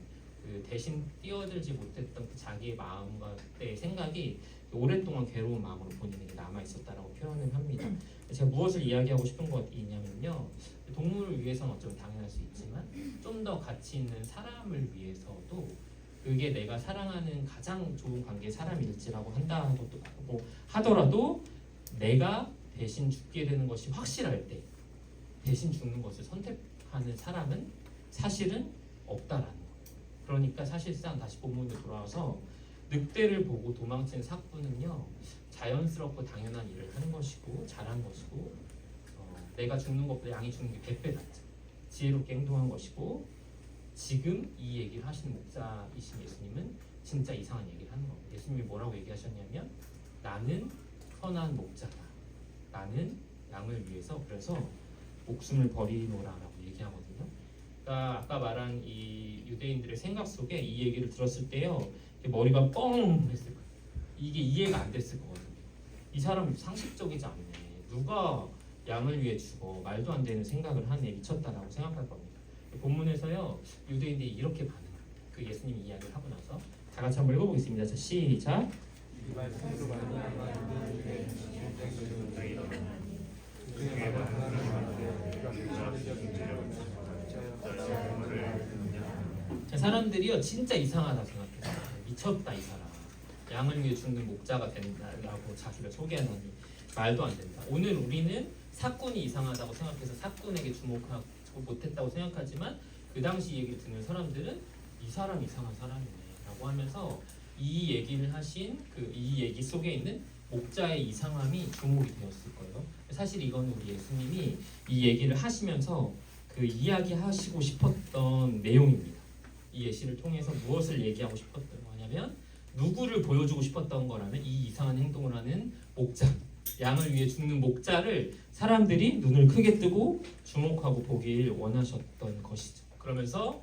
그 대신 뛰어들지 못했던 그 자기의 마음과 그때의 생각이 오랫동안 괴로운 마음으로 본인에게 남아 있었다라고 표현을 합니다. 제가 무엇을 이야기하고 싶은 것이냐면요, 동물을 위해서는 어쩌면 당연할 수 있지만 좀 더 가치 있는 사람을 위해서도 그게 내가 사랑하는 가장 좋은 관계의 사람일지라고 한다고 하더라도 내가 대신 죽게 되는 것이 확실할 때 대신 죽는 것을 선택하는 사람은 사실은 없다라는 거예요. 그러니까 사실상 다시 본문으로 돌아와서 늑대를 보고 도망친 삭부는요 자연스럽고 당연한 일을 하는 것이고 잘한 것이고 내가 죽는 것보다 양이 죽는 게 100배 낫죠. 지혜롭게 행동한 것이고 지금 이 얘기를 하시는 목사이신 예수님은 진짜 이상한 얘기를 하는 겁니다. 예수님이 뭐라고 얘기하셨냐면 나는 선한 목자다. 나는 양을 위해서 그래서 목숨을 버리노라라고 얘기하거든요. 그러니까 아까 말한 이 유대인들의 생각 속에 이 얘기를 들었을 때요 머리가 뻥 했을 거예요. 이게 이해가 안 됐을 거거든요. 이 사람 상식적이지 않네. 누가 양을 위해 죽어. 말도 안 되는 생각을 하네. 미쳤다라고 생각할 겁니다. 본문에서요 유대인들이 이렇게 반응합니다. 그 예수님이 이야기를 하고 나서 다 같이 한번 읽어보겠습니다. 자, 시작. 사람들이요 진짜 이상하다 생각했어요. 미쳤다 이 사람. 양을 위해 죽는 목자가 된다라고 자기를 소개하다니 말도 안 된다. 오늘 우리는 사건이 이상하다고 생각해서 사건에게 주목하고 못했다고 생각하지만 그 당시 얘기를 듣는 사람들은 이 사람 이상한 사람이네라고 하면서 이 얘기를 하신 이 얘기 속에 있는 목자의 이상함이 주목이 되었을 거예요. 사실 이건 우리 예수님이 이 얘기를 하시면서 그 이야기하시고 싶었던 내용입니다. 이 예시를 통해서 무엇을 얘기하고 싶었던 거냐면 누구를 보여주고 싶었던 거라면 이 이상한 행동을 하는 목자, 양을 위해 죽는 목자를 사람들이 눈을 크게 뜨고 주목하고 보길 원하셨던 것이죠. 그러면서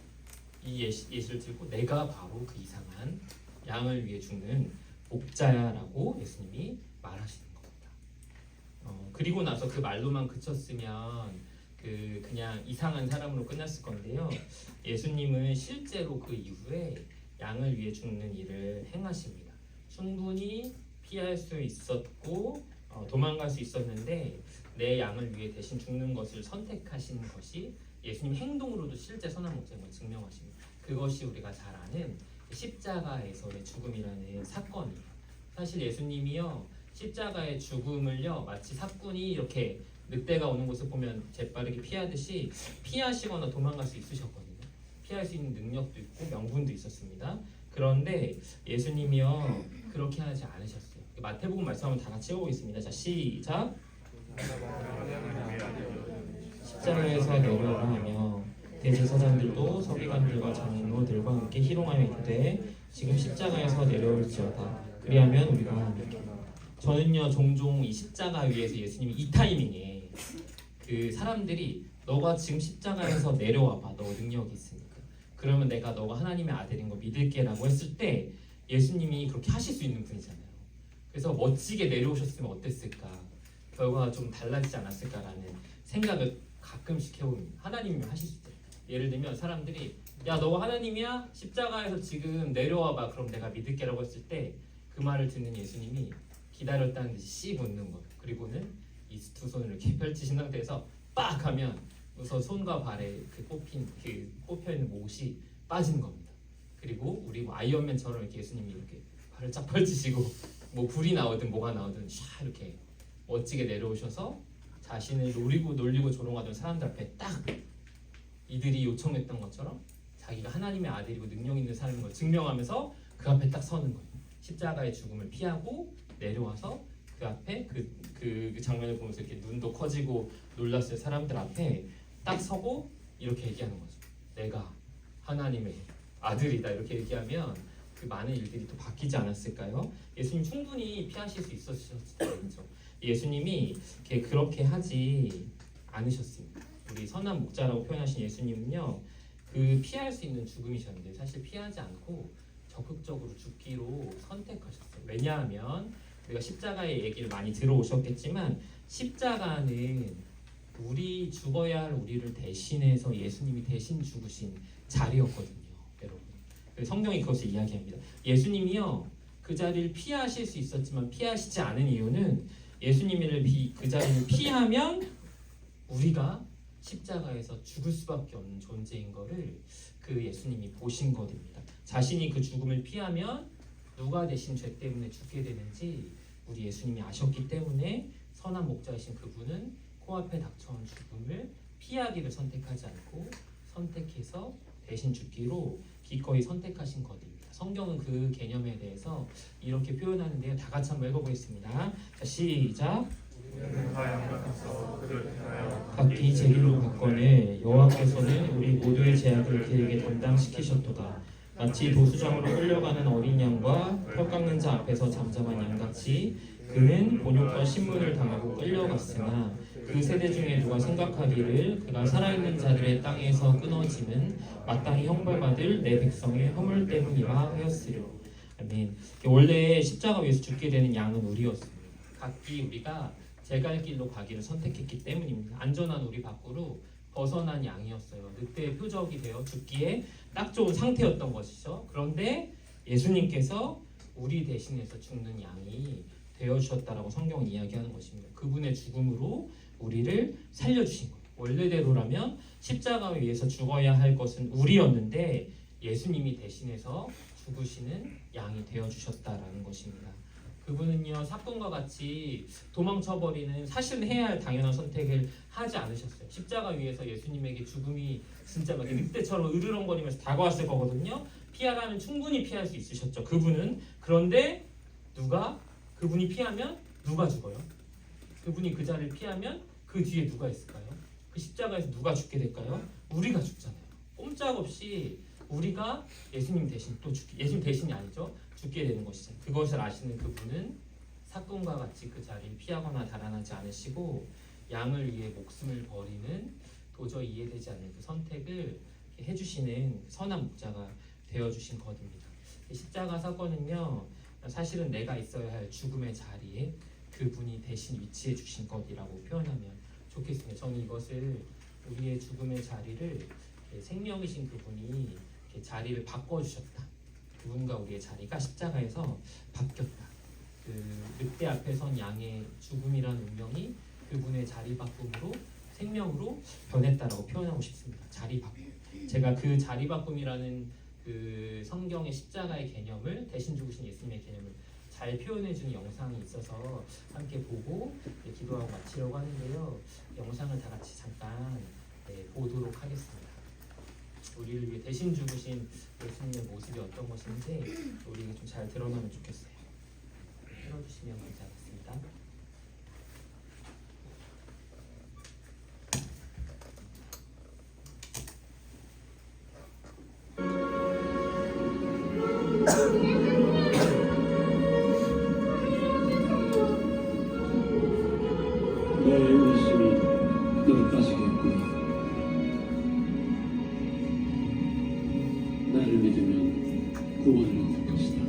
이 예시를 들고 내가 바로 그 이상한 양을 위해 죽는 목자야라고 예수님이 말하시는 겁니다. 그리고 나서 그 말로만 그쳤으면 그냥 이상한 사람으로 끝났을 건데요. 예수님은 실제로 그 이후에 양을 위해 죽는 일을 행하십니다. 충분히 피할 수 있었고 도망갈 수 있었는데 내 양을 위해 대신 죽는 것을 선택하신 것이 예수님 행동으로도 실제 선한 목자인 걸 증명하십니다. 그것이 우리가 잘 아는 십자가에서의 죽음이라는 사건이에요. 사실 예수님이요 십자가의 죽음을요 마치 사꾼이 이렇게 늑대가 오는 곳을 보면 재빠르게 피하듯이 피하시거나 도망갈 수 있으셨거든요. 피할 수 있는 능력도 있고 명분도 있었습니다. 그런데 예수님이요 그렇게 하지 않으셨어요. 마태복음 말씀 한번 다 같이 읽어보겠습니다. 자, 시작. 십자가에서 내려오라 하며 대제사장들도 서기관들과 장로들과 함께 희롱하여 이르되 지금 십자가에서 내려올지어다. 그리하면 우리가 믿게. 저는요 종종 이 십자가 위에서 예수님이 이 타이밍에 그 사람들이 너가 지금 십자가에서 내려와봐. 너 능력이 있으니까. 그러면 내가 너가 하나님의 아들인 거 믿을게라고 했을 때 예수님이 그렇게 하실 수 있는 분이잖아요. 그래서 멋지게 내려오셨으면 어땠을까? 결과가 좀 달라지지 않았을까라는 생각을 가끔씩 해봅니다. 하나님이면 하실 수 있어요. 예를 들면 사람들이 야 너 하나님이야? 십자가에서 지금 내려와봐. 그럼 내가 믿을게라고 했을 때 그 말을 듣는 예수님이 기다렸다는 듯이 씩 웃는 거예요. 그리고는 이 두 손을 이렇게 펼치신 상태에서 빡 하면 우선 손과 발에 그 꼽혀 있는 못이 빠지는 겁니다. 그리고 우리 뭐 아이언맨처럼 이렇게 예수님이 이렇게 발을 쫙 펼치시고 뭐 불이 나오든 뭐가 나오든 샤 이렇게 멋지게 내려오셔서 자신을 놀리고 조롱하던 사람들 앞에 딱 이들이 요청했던 것처럼 자기가 하나님의 아들이고 능력 있는 사람인 걸 증명하면서 그 앞에 딱 서는 거예요. 십자가의 죽음을 피하고 내려와서 그 앞에 그 장면을 보면서 이렇게 눈도 커지고 놀랐을 사람들 앞에 딱 서고 이렇게 얘기하는 거죠. 내가 하나님의 아들이다 이렇게 얘기하면 그 많은 일들이 또 바뀌지 않았을까요? 예수님 충분히 피하실 수 있었죠. 예수님이 그렇게 하지 않으셨습니다. 우리 선한 목자라고 표현하신 예수님은요, 그 피할 수 있는 죽음이셨는데 사실 피하지 않고 적극적으로 죽기로 선택하셨어요. 왜냐하면 우리가 십자가의 얘기를 많이 들어오셨겠지만 십자가는 우리 죽어야 할 우리를 대신해서 예수님이 대신 죽으신 자리였거든요, 여러분. 성경이 그것을 이야기합니다. 예수님이요 그 자리를 피하실 수 있었지만 피하시지 않은 이유는 예수님을 그 자리를 피하면 우리가 십자가에서 죽을 수밖에 없는 존재인 것을 그 예수님이 보신 것입니다. 자신이 그 죽음을 피하면 누가 대신 죄 때문에 죽게 되는지 우리 예수님이 아셨기 때문에 선한 목자이신 그분은 코앞에 닥쳐온 죽음을 피하기를 선택하지 않고 선택해서 대신 죽기로 기꺼이 선택하신 것입니다. 성경은 그 개념에 대해서 이렇게 표현하는데요. 다 같이 한번 읽어보겠습니다. 자, 시작. 각기 제 길로 갔거늘 여호와께서는 우리 모두의 죄악을 그에게 담당시키셨도다. 마치 도수장으로 끌려가는 어린 양과 털 깎는 자 앞에서 잠잠한 양같이 그는 본욕과 신문을 당하고 끌려갔으나 그 세대 중에 누가 생각하기를 그가 살아있는 자들의 땅에서 끊어지는 마땅히 형벌받을 내 백성의 허물 때문이라 하였으려. 아멘. 원래 십자가 위에서 죽게 되는 양은 우리였습니다. 각기 우리가 제 갈 길로 가기를 선택했기 때문입니다. 안전한 우리 밖으로 벗어난 양이었어요. 늑대의 표적이 되어 죽기에 딱 좋은 상태였던 것이죠. 그런데 예수님께서 우리 대신해서 죽는 양이 되어주셨다라고 성경은 이야기하는 것입니다. 그분의 죽음으로 우리를 살려주신 거예요. 원래대로라면 십자가 위에서 죽어야 할 것은 우리였는데 예수님이 대신해서 죽으시는 양이 되어주셨다라는 것입니다. 그분은요 사건과 같이 도망쳐버리는 사실은 해야 할 당연한 선택을 하지 않으셨어요. 십자가 위에서 예수님에게 죽음이 진짜 막 늑대처럼 으르렁거리면서 다가왔을 거거든요. 피하라면 충분히 피할 수 있으셨죠. 그분은. 그런데 그분이 피하면 누가 죽어요? 그분이 그 자리를 피하면 그 뒤에 누가 있을까요? 그 십자가에서 누가 죽게 될까요? 우리가 죽잖아요. 꼼짝없이 우리가 예수님 대신 예수님 대신이 아니죠. 죽게 되는 것이죠. 그것을 아시는 그분은 사건과 같이 그 자리를 피하거나 달아나지 않으시고 양을 위해 목숨을 버리는 도저히 이해되지 않는 그 선택을 해주시는 선한 목자가 되어주신 것입니다. 십자가 사건은요 사실은 내가 있어야 할 죽음의 자리에 그분이 대신 위치해 주신 것이라고 표현하면 좋겠습니다. 저는 이것을 우리의 죽음의 자리를 생명이신 그분이 자리를 바꿔주셨다. 그분과 우리의 자리가 십자가에서 바뀌었다. 그 늑대 앞에 선 양의 죽음이라는 운명이 그분의 자리 바꿈으로 생명으로 변했다라고 표현하고 싶습니다. 자리 바꿈. 제가 그 자리 바꿈이라는 그 성경의 십자가의 개념을 대신 죽으신 예수님의 개념을 잘 표현해주는 영상이 있어서 함께 보고 기도하고 마치려고 하는데요. 영상을 다 같이 잠깐 보도록 하겠습니다. 우리를 위해 대신 죽으신 예수님의 모습이 어떤 것인지 우리에게 좀 잘 드러나면 좋겠어요. 틀어주시면 감사하겠습니다. 너의 의심이 여기까지겠구나. 나를 믿으면 구원을 얻을 것이다.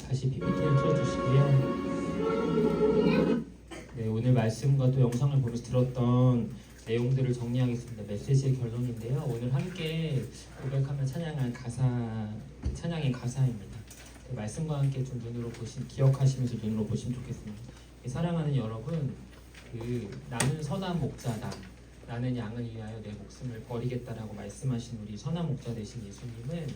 다시 PPT를 틀어주시고요. 네, 오늘 말씀과 또 영상을 보면서 들었던 내용들을 정리하겠습니다. 메시지의 결론인데요. 오늘 함께 고백하며 찬양할 찬양의 가사입니다. 그 말씀과 함께 좀 기억하시면서 눈으로 보시면 좋겠습니다. 사랑하는 여러분, 나는 선한 목자다. 나는 양을 위하여 내 목숨을 버리겠다라고 말씀하신 우리 선한 목자 되신 예수님은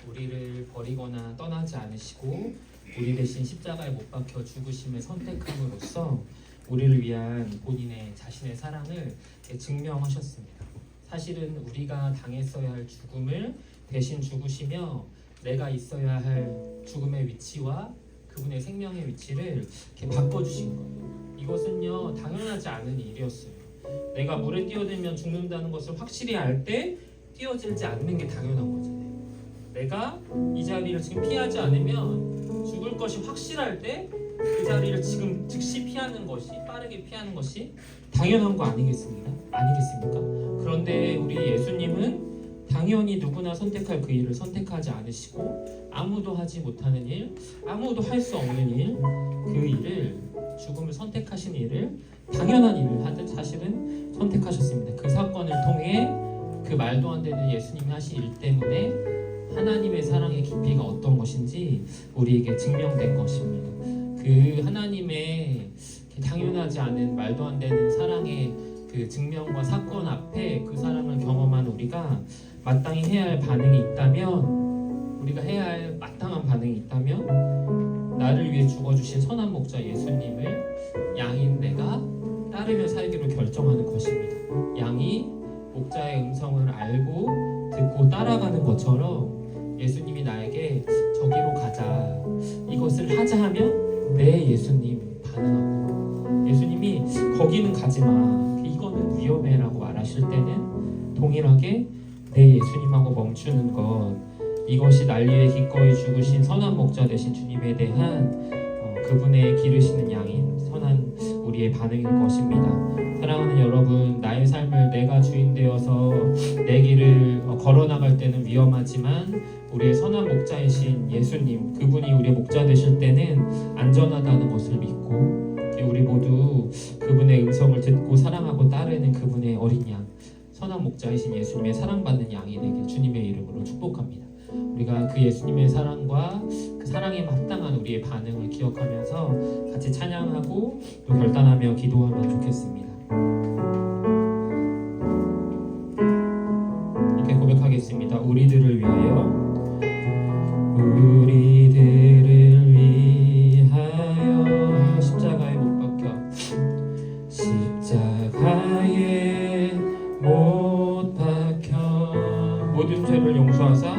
우리를 버리거나 떠나지 않으시고 우리 대신 십자가에 못 박혀 죽으심을 선택함으로써 우리를 위한 본인의 자신의 사랑을 증명하셨습니다. 사실은 우리가 당했어야 할 죽음을 대신 죽으시며 내가 있어야 할 죽음의 위치와 그분의 생명의 위치를 이렇게 바꿔주신 거예요. 이것은요 당연하지 않은 일이었어요. 내가 물에 뛰어들면 죽는다는 것을 확실히 알 때 뛰어들지 않는 게 당연한 거잖아요. 내가 이 자리를 지금 피하지 않으면 죽을 것이 확실할 때 그 자리를 지금 즉시 피하는 것이, 빠르게 피하는 것이 당연한 거 아니겠습니까? 그런데 우리 예수님은 당연히 누구나 선택할 그 일을 선택하지 않으시고 아무도 하지 못하는 일, 아무도 할 수 없는 일, 그 일을, 죽음을 선택하신 일을 당연한 일을 하듯 사실은 선택하셨습니다. 그 사건을 통해 그 말도 안 되는 예수님이 하신 일 때문에 하나님의 사랑의 깊이가 어떤 것인지 우리에게 증명된 것입니다. 그 하나님의 당연하지 않은 말도 안 되는 사랑의 그 증명과 사건 앞에 그 사랑을 경험한 우리가 마땅히 해야 할 반응이 있다면, 우리가 해야 할 마땅한 반응이 있다면 나를 위해 죽어주신 선한 목자 예수님을 양인 내가 따르며 살기로 결정하는 것입니다. 양이 목자의 음성을 알고 듣고 따라가는 것처럼 예수님이 나에게 저기로 가자, 이것을 하자 하면 네 예수님 반응하고, 예수님이 거기는 가지마, 이거는 위험해라고 말하실 때는 동일하게 네 예수님하고 멈추는 것, 이것이 날 위해 기꺼이 죽으신 선한 목자 되신 주님에 대한 그분의 기르시는 양인 선한 우리의 반응일 것입니다. 사랑하는 여러분, 나의 삶을 내가 주인 되어서 내 길을 걸어나갈 때는 위험하지만 우리의 선한 목자이신 예수님, 그분이 우리의 목자 되실 때는 안전하다는 것을 믿고 우리 모두 그분의 음성을 듣고 사랑하고 따르는 그분의 어린 양, 선한 목자이신 예수님의 사랑받는 양이 되길 주님의 이름으로 축복합니다. 우리가 그 예수님의 사랑과 그 사랑에 마땅한 우리의 반응을 기억하면서 같이 찬양하고 또 결단하며 기도하면 좋겠습니다. 이렇게 고백하겠습니다. 우리들을 위하여, 우리들을 위하여 십자가에 못 박혀, 십자가에 못 박혀 모든 죄를 용서하사,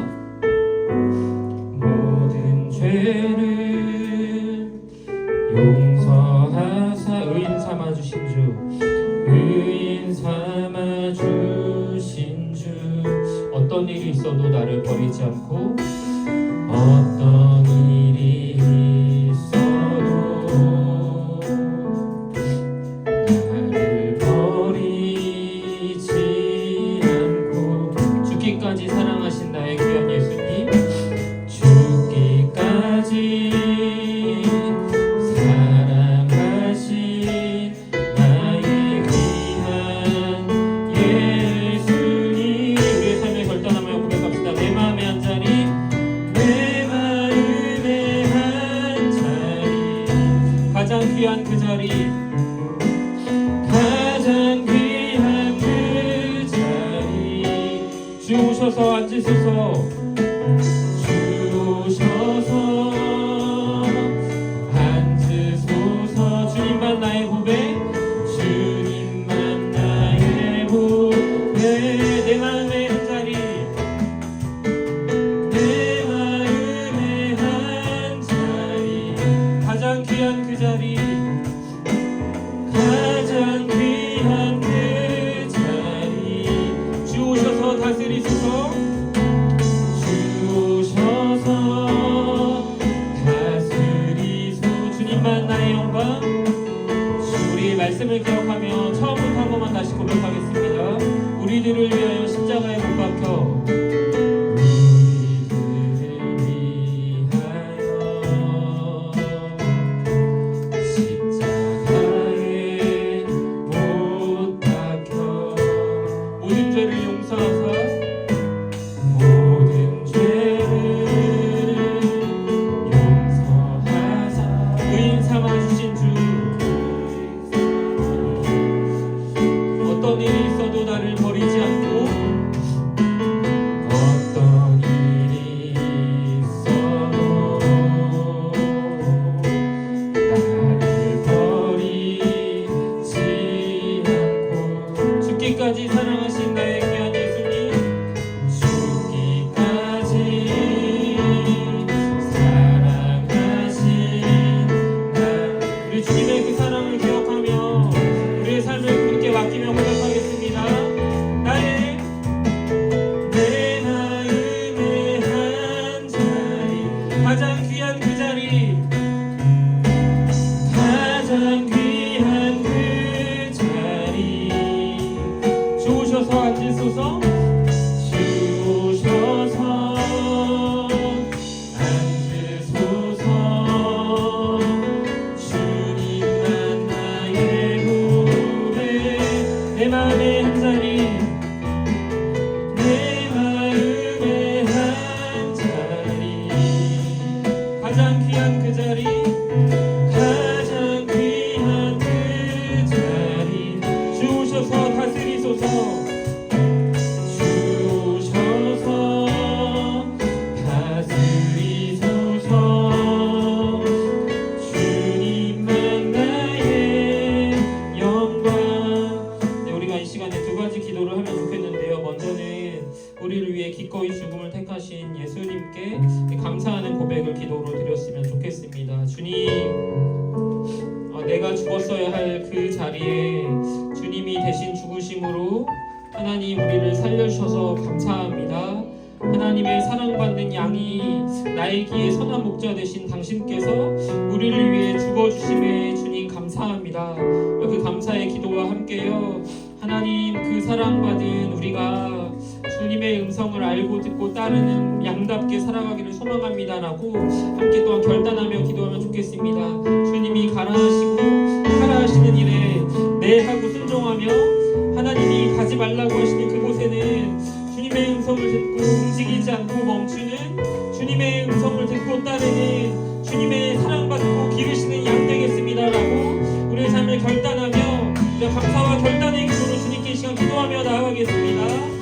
모든 죄를 용서하사 의인 삼아 주신 주, 의인 삼아 주신 주, 어떤 일이 있어도 나를 버리지 않고, 어떤 일이 있어도 나를 버리지 않고 죽기까지 사랑하신 나의 귀한 예수님, 죽기까지 사랑하신 나의 귀한 예수님, 우리의 삶에 결단하며 고백합시다. 내 마음의 한 자리, 내 마음의 한 자리, 가장 귀한 그 자리, 가장 귀한 그 자리, 주 오셔서 앉으소서, 주 오셔서 앉으소서. 주님만 나의 보배, 주님만 나의 보배, 내 마음의 한 자리, 내 마음의 한 자리, 가장 귀한 그 자리, 가장 귀한 그 자리, 주 오셔서 다스리소서, 주 우리를 위해 기꺼이 죽음을 택하신 예수님께 감사하는 고백을 기도로 드렸으면 좋겠습니다. 주님, 내가 죽었어야 할 그 자리에 주님이 대신 죽으심으로 하나님 우리를 살려주셔서 감사합니다. 하나님의 사랑받는 양이 나에게 선한 목자 되신 당신께서 우리를 위해 죽어주심에 주님 감사합니다. 그 감사의 기도와 함께요, 하나님 그 사랑받은 우리가 주님의 음성을 알고 듣고 따르는 양답게 살아가기를 소망합니다라고 함께 또한 결단하며 기도하면 좋겠습니다. 주님이 가라하시고 하라 하시는 일에 네 하고 순종하며 하나님이 가지 말라고 하시는 그곳에는 주님의 음성을 듣고 움직이지 않고 멈추는, 주님의 음성을 듣고 따르는 주님의 사랑받고 기르시는 양 되겠습니다라고 우리의 삶을 결단하며 감사와 결단의 기도로 주님께 이 시간 기도하며 나아가겠습니다.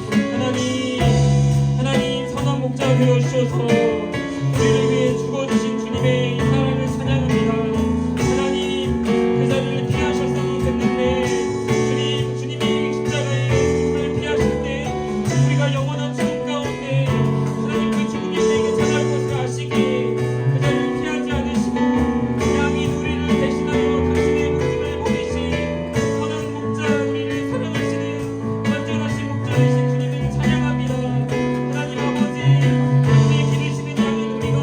하나님 선한 목자 되어주셔서 우리를 위해 죽어주신 주님의 이 사랑을 찬양합니다. 하나님 그 자리를 피하셨어도 됐는데 주님이 십자가의 죽음을 피하실 때 우리가 영원한 죽음 가운데 하나님 그 죽음이 우리에게 찾아올 것을 아시기에 그 자리를 피하지 않으시고 양인 우리를 대신하여 당신의 목숨을 버리신 선한 목자, 우리를 사랑하시는 완전하신 목자이신 주님을 찬양합니다. 하나님 아버지, 우리 기르시는 양인 우리가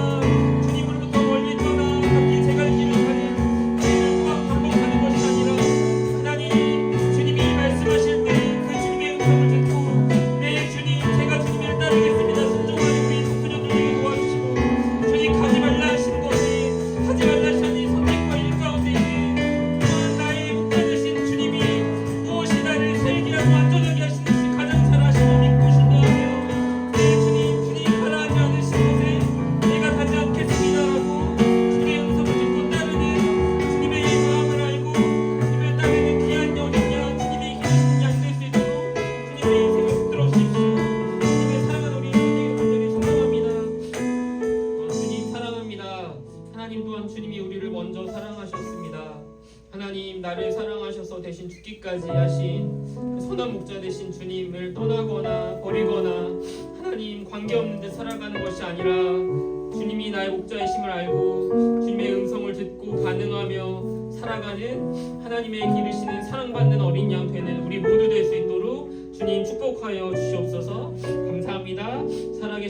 주님으로부터 멀리 떠나 각기 제갈 길을 가는 길을 반복하는 것이 아니라 하나님 주님이 말씀하실 때 그 주님의 음성을 듣고 네 주님 제가 주님을 따르겠습니다 순종하는 우리 성도님들에게 도와주시고, 주님 가지 말라 하신 것이 가지 말라 하시니 선택과 일 가운데 있는 또한 나의 목자 되신 주님이 무엇이 나를 살게 하고 안전하게 하시는지 가장 잘 아시고 믿고 신뢰하며 네 주님 가라 하지 않으신 곳에 내가 가지 않겠습니다라고 주님의 음성을 듣고 따르는 주님의 이 마음을 알고 주님을 따르는 귀한 여린 양, 주님이 기르시는 양 될 수 있도록 주님의 인생을 붙들어 주십시오. 주님의 사랑하는 우리 인생을 완전히 존경합니다. 주님 사랑합니다. 하나님 또한 주님이 우리를 먼저 사랑하셨습니다. 하나님 나를 사랑하셔서 대신 죽기까지 하신 그 선한 목자 되신 주님을 떠나거나 버리거나 하나님 관계없는 데 살아가는 것이 아니라 주님이 나의 목자이심을 알고 주님의 음성을 듣고 반응하며 살아가는 하나님의 기르시는 사랑받는 어린 양 되는 우리 모두 될 수 있도록 주님 축복하여 주시옵소서. 감사합니다. 살아계신